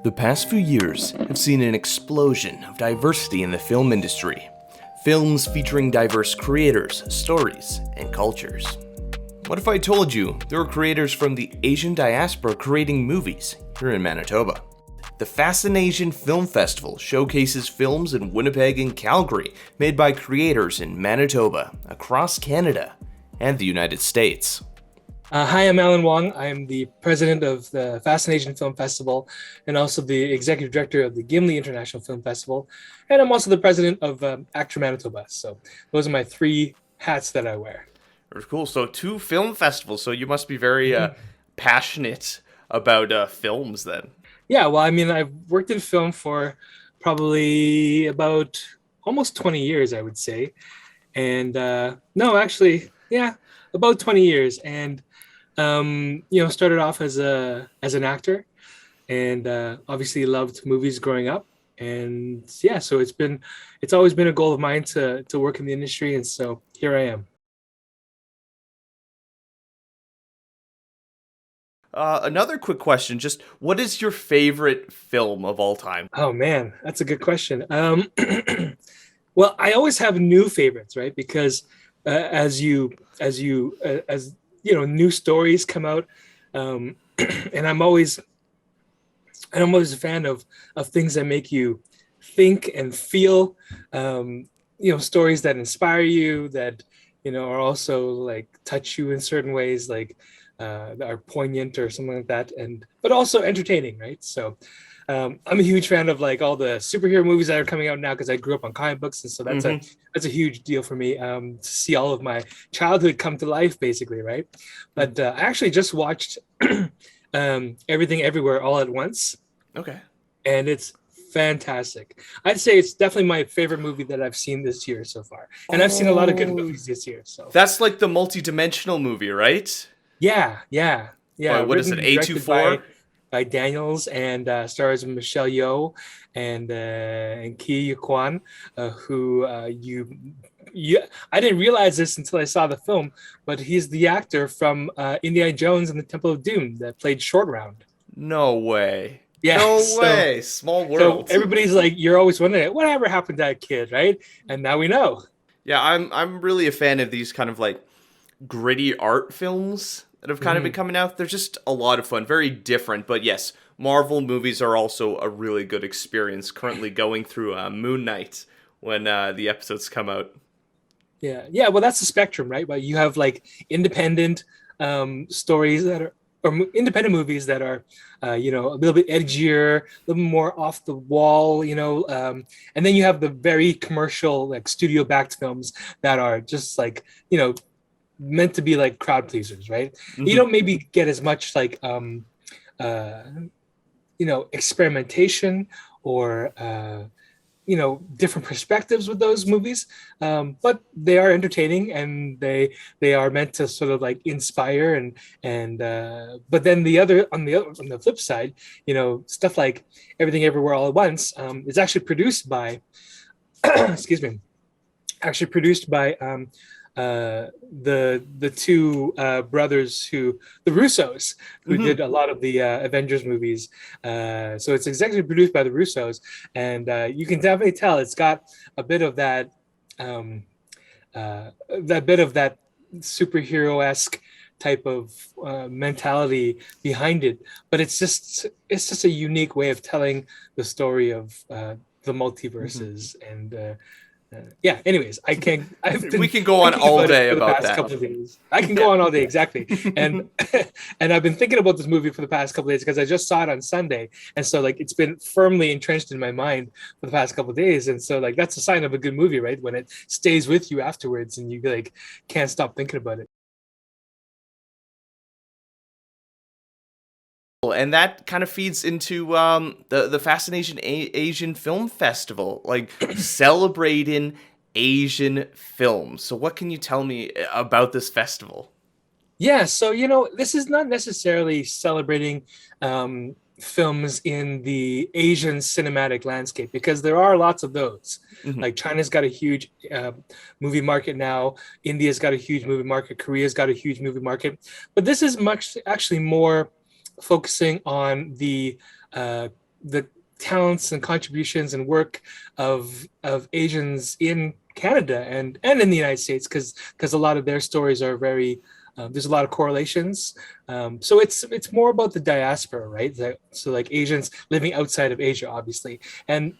The past few years have seen an explosion of diversity in the film industry. Films featuring diverse creators, stories, and cultures. What if I told you there were creators from the Asian diaspora creating movies here in Manitoba? The FascinAsian Film Festival showcases films in Winnipeg and Calgary made by creators in Manitoba, across Canada, and the United States. Hi, I'm Alan Wong. I'm the president of the FascinAsian Film Festival and also the executive director of the Gimli International Film Festival. And I'm also the president of Actor Manitoba. So those are my three hats that I wear. Cool. So 2 film festivals. So you must be very passionate about films then. Yeah, well, I mean, I've worked in film for probably about almost 20 years, I would say. And no, actually, yeah, about 20 years. And started off as an actor, and obviously loved movies growing up. And yeah, so it's always been a goal of mine to work in the industry, and so here I am. Another quick question, just what is your favorite film of all time? Oh man, that's a good question. Well, I always have new favorites, right? Because as new stories come out, and I'm always a fan of things that make you think and feel, stories that inspire you, that are also like touch you in certain ways, like that are poignant or something like that, but also entertaining, right? So I'm a huge fan of like all the superhero movies that are coming out now because I grew up on comic books, and so that's a huge deal for me, to see all of my childhood come to life, basically, right? But I actually just watched Everything Everywhere All at Once. Okay. And it's fantastic. I'd say it's definitely my favorite movie that I've seen this year so far. And I've seen a lot of good movies this year. So that's like the multi-dimensional movie, right? Yeah. What is it? A24? By Daniels, and stars Michelle Yeoh and Ki Kwan, who I didn't realize this until I saw the film, but he's the actor from Indiana Jones and the Temple of Doom that played Short Round. No way. Yeah, no way. Small world. So everybody's like, you're always wondering, whatever happened to that kid, right? And now we know. Yeah, I'm really a fan of these kind of like gritty art films that have kind of been coming out. They're just a lot of fun, very different. But yes, Marvel movies are also a really good experience. Currently going through Moon Knight when the episodes come out. Yeah. Well, that's the spectrum, right? But you have like independent stories that are, or independent movies that are, a little bit edgier, a little more off the wall, and then you have the very commercial, like studio-backed films that are just like, meant to be like crowd pleasers, right? You don't maybe get as much like experimentation or different perspectives with those movies, but they are entertaining, and they are meant to sort of like inspire, and but then on the flip side, stuff like Everything Everywhere All at Once is actually produced by excuse me, the two brothers the Russos, who did a lot of the Avengers movies. So it's executive produced by the Russos, and you can definitely tell it's got a bit of that superhero-esque type of mentality behind it. But it's just a unique way of telling the story of the multiverses and. Anyways, we can go on all day about that. I can go on all day, exactly. And I've been thinking about this movie for the past couple of days because I just saw it on Sunday, and so like it's been firmly entrenched in my mind for the past couple of days, and so like that's a sign of a good movie, right? When it stays with you afterwards and you like can't stop thinking about it. And that kind of feeds into the FascinAsian Asian Film Festival, like celebrating Asian films. So what can you tell me about this festival? Yeah, so this is not necessarily celebrating films in the Asian cinematic landscape, because there are lots of those. Like China's got a huge movie market now, India's got a huge movie market, Korea's got a huge movie market, but this is actually more focusing on the the talents and contributions and work of Asians in Canada and in the United States, because a lot of their stories are very there's a lot of correlations. So it's more about the diaspora, right? So like Asians living outside of Asia, obviously, and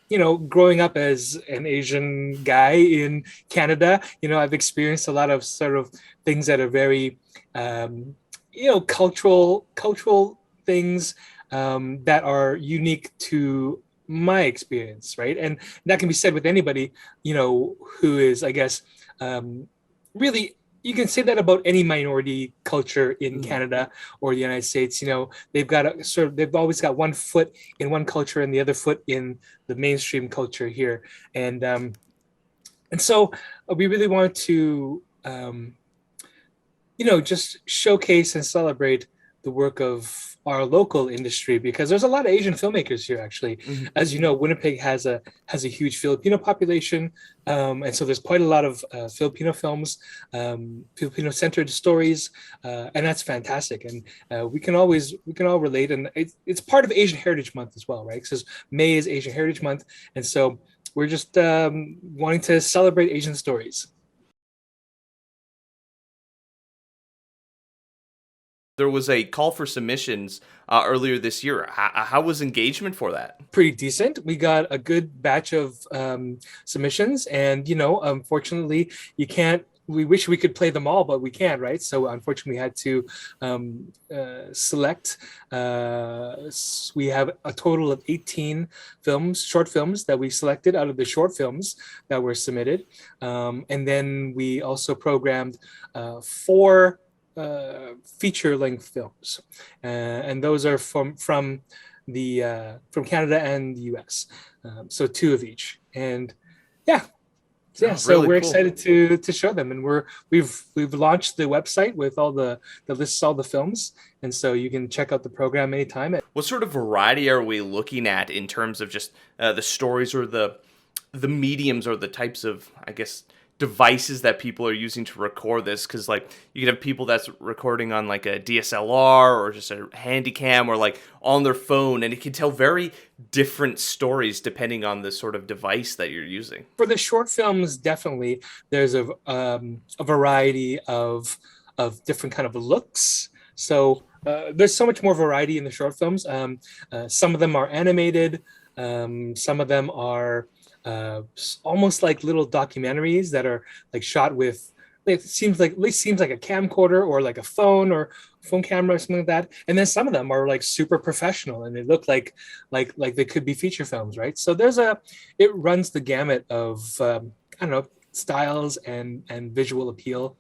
growing up as an Asian guy in Canada, I've experienced a lot of sort of things that are very cultural things that are unique to my experience, right? And that can be said with anybody, who is, I guess, really, you can say that about any minority culture in Canada or the United States. They've always got one foot in one culture and the other foot in the mainstream culture here. And so we really want to, just showcase and celebrate the work of our local industry, because there's a lot of Asian filmmakers here, actually. As you know, Winnipeg has a huge Filipino population, and so there's quite a lot of Filipino films, Filipino-centered stories, and that's fantastic. And we can all relate, and it's part of Asian Heritage Month as well, right? Because May is Asian Heritage Month, and so we're just wanting to celebrate Asian stories. There was a call for submissions earlier this year. How was engagement for that? Pretty decent. We got a good batch of submissions, and unfortunately, you can't. We wish we could play them all, but we can't, right? So unfortunately, we had to select. We have a total of 18 short films that we selected out of the short films that were submitted, and then we also programmed 4 feature-length films, and those are from Canada and the US, so 2 of each. And so really we're cool. excited to show them, and we've launched the website with all the lists, all the films, and so you can check out the program anytime. What sort of variety are we looking at in terms of just the stories, or the mediums, or the types of, I guess, devices that people are using to record this? Because like you could have people that's recording on like a DSLR or just a handy cam, or like on their phone, and it can tell very different stories depending on the sort of device that you're using. For the short films, definitely there's a variety of different kind of looks. So there's so much more variety in the short films. Some of them are animated, some of them are almost like little documentaries that are like shot with, it seems like a camcorder or like a phone or phone camera or something like that. And then some of them are like super professional, and they look like they could be feature films, right? So it runs the gamut of I don't know, styles and visual appeal.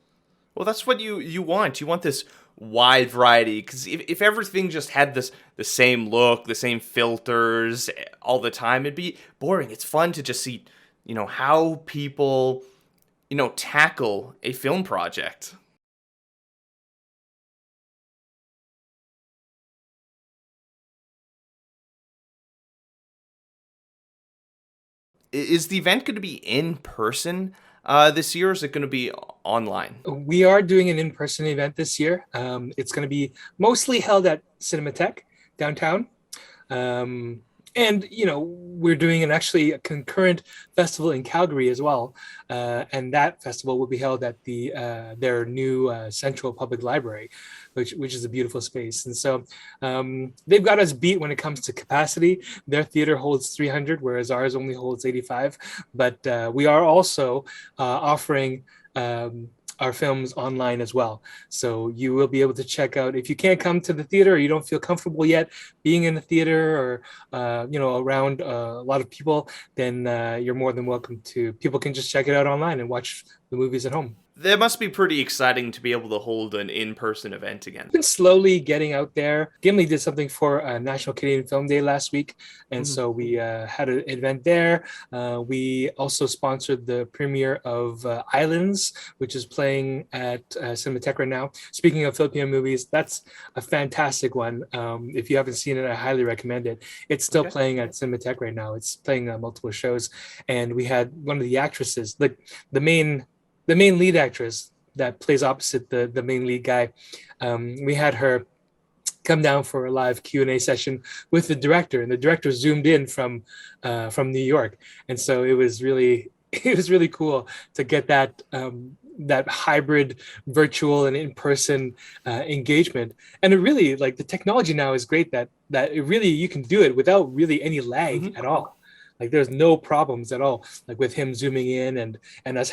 Well, that's what you want. You want this wide variety, because if everything just had the same look, the same filters all the time, it'd be boring. It's fun to just see, how people, tackle a film project. Is the event going to be in person this year, or is it going to be online? We are doing an in-person event this year. It's going to be mostly held at Cinematheque downtown. And we're doing actually a concurrent festival in Calgary as well, and that festival will be held at their new Central Public Library, which is a beautiful space. And so they've got us beat when it comes to capacity. Their theater holds 300, whereas ours only holds 85. But we are also offering our films online as well. So you will be able to check out, if you can't come to the theater or you don't feel comfortable yet being in the theater or around a lot of people, then you're more than welcome to. People can just check it out online and watch the movies at home. That must be pretty exciting to be able to hold an in-person event again. Been slowly getting out there. Gimli did something for National Canadian Film Day last week, and so we had an event there. We also sponsored the premiere of Islands, which is playing at Cinematheque right now. Speaking of Filipino movies, that's a fantastic one. If you haven't seen it, I highly recommend it. It's still playing at Cinematheque right now. It's playing multiple shows, and we had one of the actresses, like the main lead actress that plays opposite the main lead guy. We had her come down for a live Q&A session with the director, and the director zoomed in from New York. And so it was really cool to get that that hybrid virtual and in-person engagement. And it really, like, the technology now is great that it really, you can do it without really any lag at all. Like, there's no problems at all, like with him zooming in and us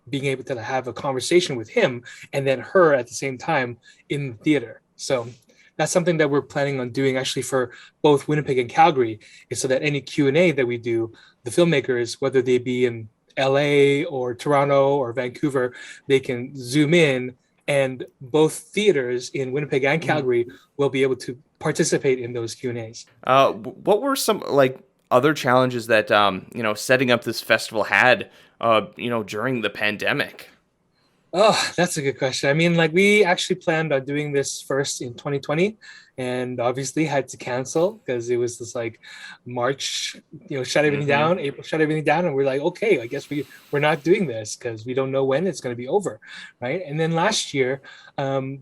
being able to have a conversation with him and then her at the same time in the theater. So that's something that we're planning on doing actually for both Winnipeg and Calgary, is so that any Q&A that we do, the filmmakers, whether they be in LA or Toronto or Vancouver, they can zoom in, and both theaters in Winnipeg and Calgary will be able to participate in those Q&As. What were some like other challenges that setting up this festival had during the pandemic? Oh, that's a good question. I mean, like, we actually planned on doing this first in 2020, and obviously had to cancel because it was this like March, shut everything down, April shut everything down, and we're like, okay, I guess we're not doing this because we don't know when it's going to be over, right? And then last year,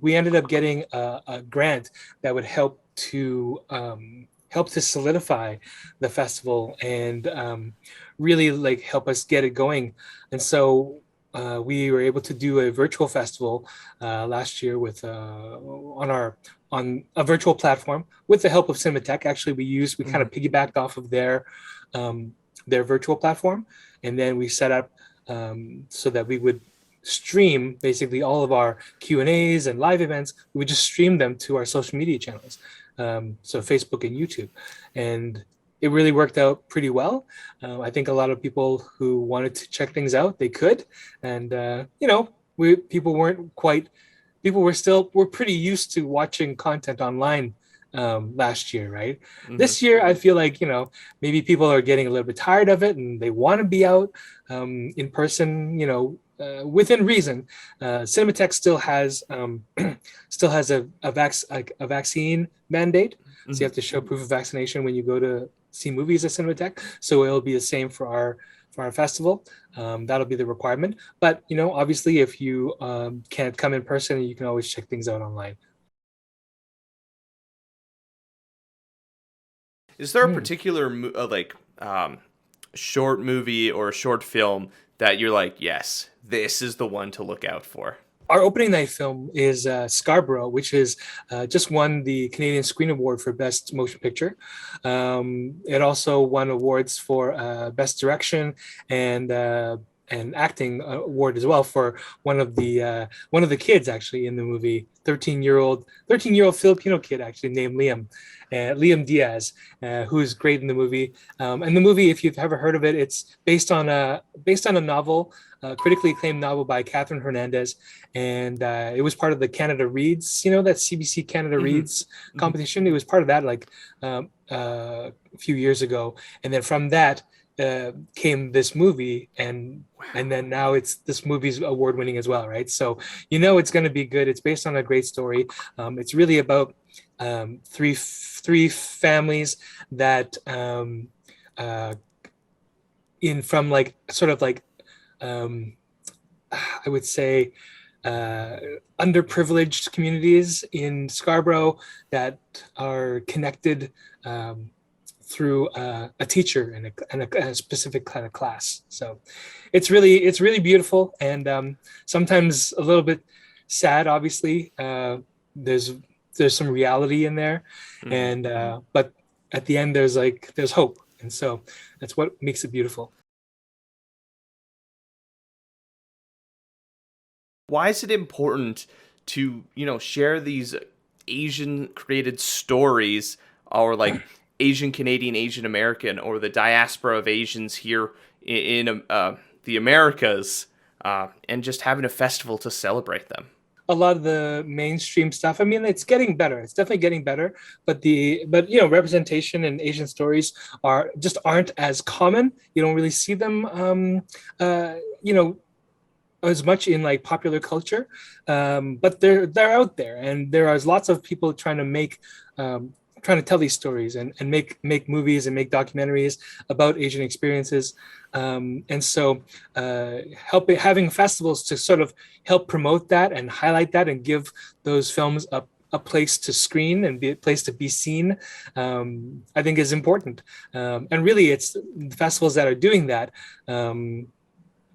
we ended up getting a grant that would help to solidify the festival and really like help us get it going. And so we were able to do a virtual festival last year with on a virtual platform with the help of Cinematheque. Actually, we kind of piggybacked off of their virtual platform, and then we set up so that we would stream basically all of our Q&As and live events. We would just stream them to our social media channels, so Facebook and YouTube, and it really worked out pretty well. I think a lot of people who wanted to check things out, they could. And, people were pretty used to watching content online last year, right? This year, I feel like, maybe people are getting a little bit tired of it and they want to be out in person, within reason. Cinematheque still has a vaccine mandate. So you have to show proof of vaccination when you go to see movies at Cinematheque. So it'll be the same for our festival. That'll be the requirement. But obviously, if you can't come in person, you can always check things out online. Is there a particular short movie or short film that you're like, yes, this is the one to look out for? Our opening night film is Scarborough, which is just won the Canadian Screen Award for Best Motion Picture. It also won awards for Best Direction and acting award as well for one of the kids actually in the movie, 13-year-old Filipino kid actually named Liam Diaz, who is great in the movie. And the movie, if you've ever heard of it, it's based on a novel, critically acclaimed novel by Catherine Hernandez, and it was part of the Canada Reads, that CBC Canada Reads competition. It was part of that a few years ago, and then from that came this movie, and then now this movie's award winning as well, right? So it's going to be good. It's based on a great story. It's really about three families that I would say underprivileged communities in Scarborough that are connected through a teacher and a specific kind of class. So it's really beautiful, and sometimes a little bit sad. Obviously, there's some reality in there, and but at the end there's hope, and so that's what makes it beautiful. Why is it important to share these Asian created stories, or like Asian Canadian, Asian American, or the diaspora of Asians here in the Americas, and just having a festival to celebrate them? A lot of the mainstream stuff, I mean, it's getting better. It's definitely getting better, but representation and Asian stories aren't as common. You don't really see them as much in like popular culture, but they're out there, and there are lots of people trying to tell these stories and make movies and make documentaries about Asian experiences. And so having festivals to sort of help promote that and highlight that and give those films a a place to screen and be a place to be seen, I think is important. And really, it's the festivals that are doing that.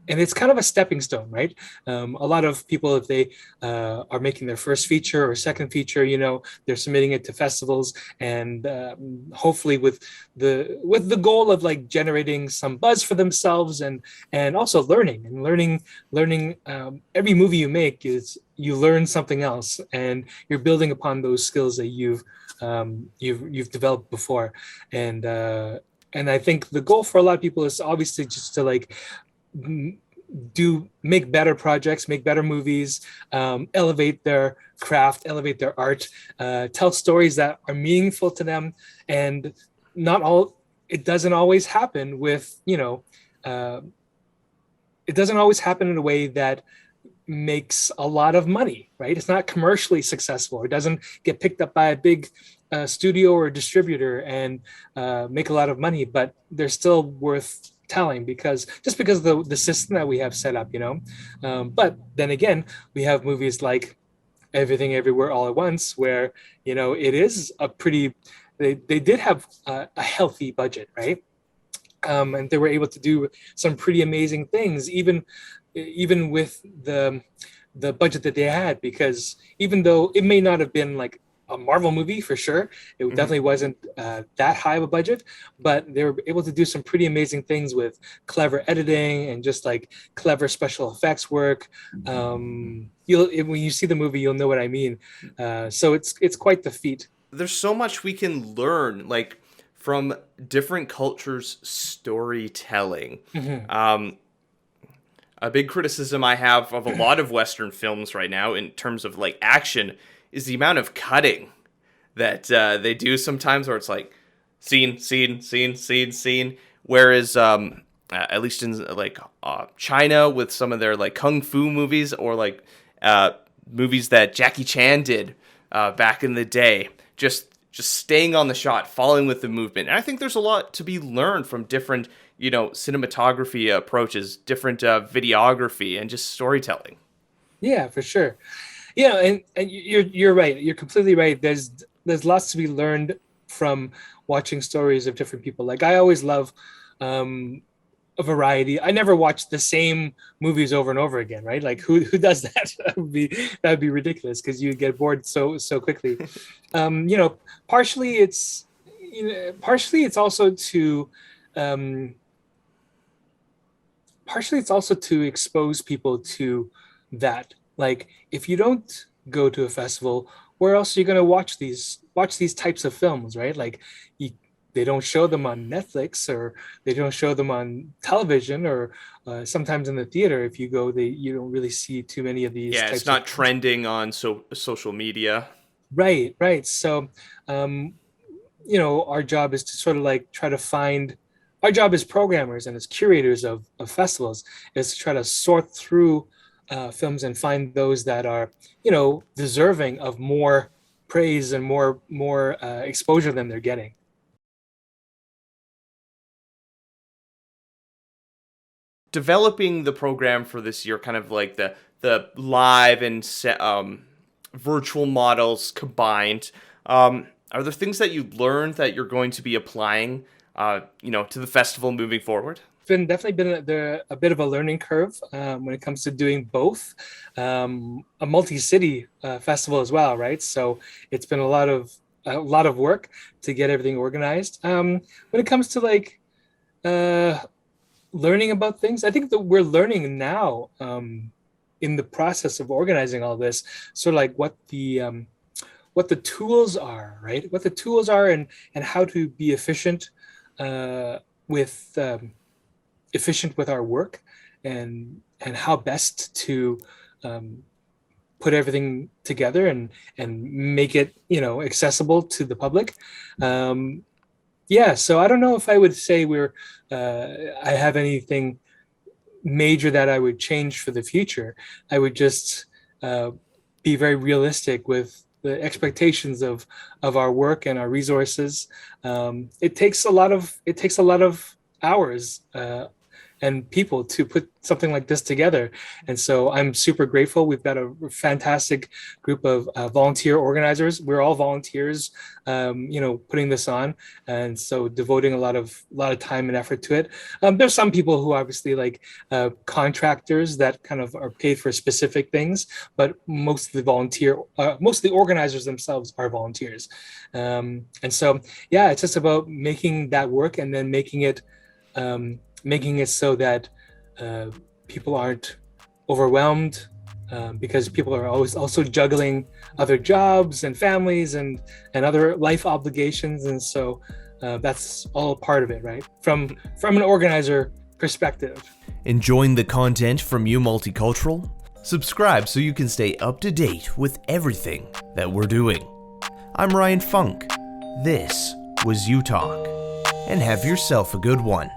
And it's kind of a stepping stone, right? A lot of people, if they are making their first feature or second feature, they're submitting it to festivals, and hopefully with the goal of like generating some buzz for themselves, and also learning. Every movie you make is you learn something else, and you're building upon those skills that you've developed before, and I think the goal for a lot of people is obviously just to like make better projects, make better movies, elevate their craft, elevate their art, tell stories that are meaningful to them. And it doesn't always happen with, it doesn't always happen in a way that makes a lot of money, right? It's not commercially successful. It doesn't get picked up by a big studio or distributor and make a lot of money, but they're still worth telling because of the system that we have set up, but then again, we have movies like Everything Everywhere All at Once, where it is a pretty, they did have a healthy budget, right? And they were able to do some pretty amazing things, even with the budget that they had, because even though it may not have been like a Marvel movie for sure, it definitely wasn't that high of a budget, but they were able to do some pretty amazing things with clever editing and just like clever special effects work. When you see the movie, you'll know what I mean. So it's quite the feat. There's so much we can learn, like from different cultures' storytelling. A big criticism I have of a lot of Western films right now in terms of like action is the amount of cutting that they do sometimes, where it's like scene, whereas at least in like China with some of their like kung fu movies, or like movies that Jackie Chan did back in the day, just staying on the shot, following with the movement. And I think there's a lot to be learned from different cinematography approaches, different videography, and just storytelling. Yeah, for sure. Yeah, and you're right. You're completely right. There's lots to be learned from watching stories of different people. Like I always love a variety. I never watch the same movies over and over again, right? Like who does that? That would be ridiculous, because you get bored so quickly. Partially it's also to expose people to that. Like if you don't go to a festival, where else are you going to watch these types of films, right? Like they don't show them on Netflix, or they don't show them on television, or sometimes in the theater. If you go, you don't really see too many of these. Yeah, it's not trending on social media. Right. So, our job is to sort of like try to find. Our job as programmers and as curators of festivals is to try to sort through films and find those that are, deserving of more praise and more exposure than they're getting. Developing the program for this year, kind of like the live and virtual models combined. Are there things that you learned that you're going to be applying, to the festival moving forward? Definitely been a bit of a learning curve when it comes to doing both, a multi-city festival as well, right? So it's been a lot of work to get everything organized. When it comes to like learning about things, I think that we're learning now in the process of organizing all this, sort of like what the tools are, right? What the tools are, and how to be efficient with our work, and how best to put everything together and make it accessible to the public. So I don't know if I would say I have anything major that I would change for the future. I would just be very realistic with the expectations of our work and our resources. It takes a lot of hours and people to put something like this together. And so I'm super grateful. We've got a fantastic group of volunteer organizers. We're all volunteers, putting this on, and so devoting a lot of time and effort to it. There's some people who obviously like contractors that kind of are paid for specific things, but most of the organizers themselves are volunteers. And so, yeah, it's just about making that work, and then making it so that people aren't overwhelmed, because people are always also juggling other jobs and families and other life obligations. And so that's all part of it, right? From an organizer perspective. Enjoying the content from You Multicultural? Subscribe so you can stay up to date with everything that we're doing. I'm Ryan Funk. This was You Talk, and have yourself a good one.